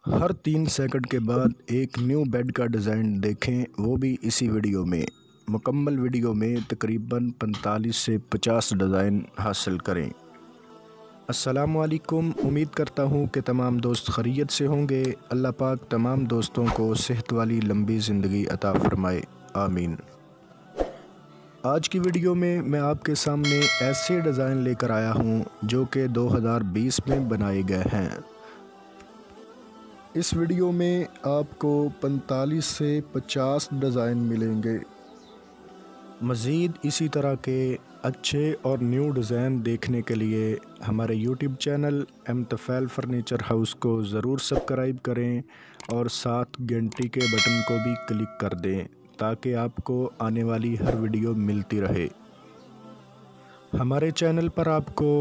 हर 3 second के बाद एक न्यू बेड का डिज़ाइन देखें, वो भी इसी वीडियो में। मुकम्मल वीडियो में तकरीबन 45 से 50 डिज़ाइन हासिल करें। अस्सलामुअलैकुम, उम्मीद करता हूँ कि तमाम दोस्त खैरियत से होंगे। अल्लाह पाक तमाम दोस्तों को सेहत वाली लंबी ज़िंदगी अता फ़रमाए, आमीन। आज की वीडियो में मैं आपके सामने ऐसे डिज़ाइन लेकर आया हूँ जो कि 2020 में बनाए गए हैं। इस वीडियो में आपको 45 से 50 डिज़ाइन मिलेंगे। मज़ीद इसी तरह के अच्छे और न्यू डिज़ाइन देखने के लिए हमारे यूट्यूब चैनल एम-तफ़ैल फ़र्नीचर हाउस को ज़रूर सब्सक्राइब करें और साथ घंटी के बटन को भी क्लिक कर दें ताकि आपको आने वाली हर वीडियो मिलती रहे। हमारे चैनल पर आपको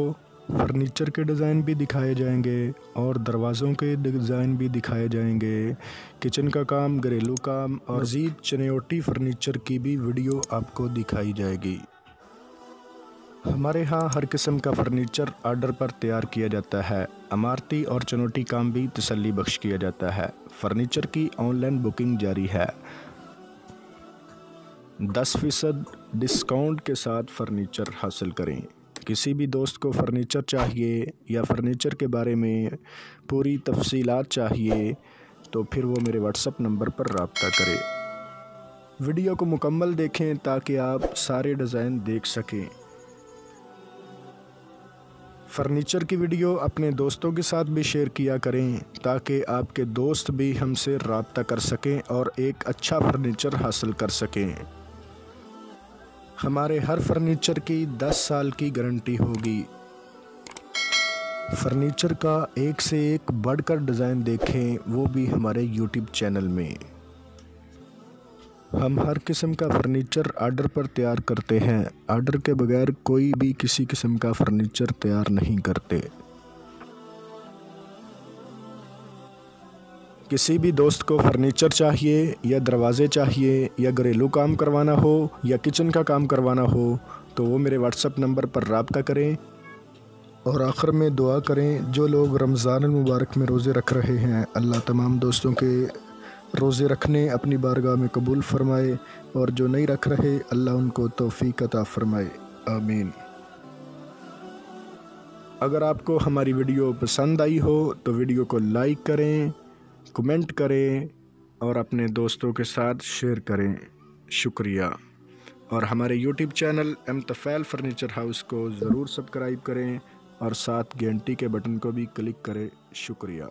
फर्नीचर के डिज़ाइन भी दिखाए जाएंगे और दरवाज़ों के डिज़ाइन भी दिखाए जाएंगे। किचन का काम, घरेलू काम और मज़ीद चनियोटी फर्नीचर की भी वीडियो आपको दिखाई जाएगी। हमारे यहाँ हर किस्म का फर्नीचर आर्डर पर तैयार किया जाता है। इमारती और चनोटी काम भी तसल्ली बख्श किया जाता है। फर्नीचर की ऑनलाइन बुकिंग जारी है। 10% डिस्काउंट के साथ फ़र्नीचर हासिल करें। किसी भी दोस्त को फ़र्नीचर चाहिए या फ़र्नीचर के बारे में पूरी तफसीलात चाहिए तो फिर वो मेरे व्हाट्सएप नंबर पर रब्ता करें। वीडियो को मुकम्मल देखें ताकि आप सारे डिज़ाइन देख सकें। फ़र्नीचर की वीडियो अपने दोस्तों के साथ भी शेयर किया करें ताकि आपके दोस्त भी हमसे रब्ता कर सकें और एक अच्छा फ़र्नीचर हासिल कर सकें। हमारे हर फर्नीचर की 10 साल की गारंटी होगी। फर्नीचर का एक से एक बढ़कर डिज़ाइन देखें, वो भी हमारे यूट्यूब चैनल में। हम हर किस्म का फ़र्नीचर आर्डर पर तैयार करते हैं। आर्डर के बगैर कोई भी किसी किस्म का फ़र्नीचर तैयार नहीं करते। किसी भी दोस्त को फ़र्नीचर चाहिए या दरवाज़े चाहिए या घरेलू काम करवाना हो या किचन का काम करवाना हो तो वो मेरे व्हाट्सएप नंबर पर रब्ता करें। और आखिर में दुआ करें, जो लोग रमज़ान मुबारक में रोज़े रख रहे हैं, अल्लाह तमाम दोस्तों के रोज़े रखने अपनी बारगाह में कबूल फ़रमाए और जो नहीं रख रहे अल्लाह उनको तौफ़ीक अता फ़रमाए, आमीन। अगर आपको हमारी वीडियो पसंद आई हो तो वीडियो को लाइक करें, कमेंट करें और अपने दोस्तों के साथ शेयर करें। शुक्रिया। और हमारे यूट्यूब चैनल एम-तफ़ैल फ़र्नीचर हाउस को ज़रूर सब्सक्राइब करें और साथ घंटी के बटन को भी क्लिक करें। शुक्रिया।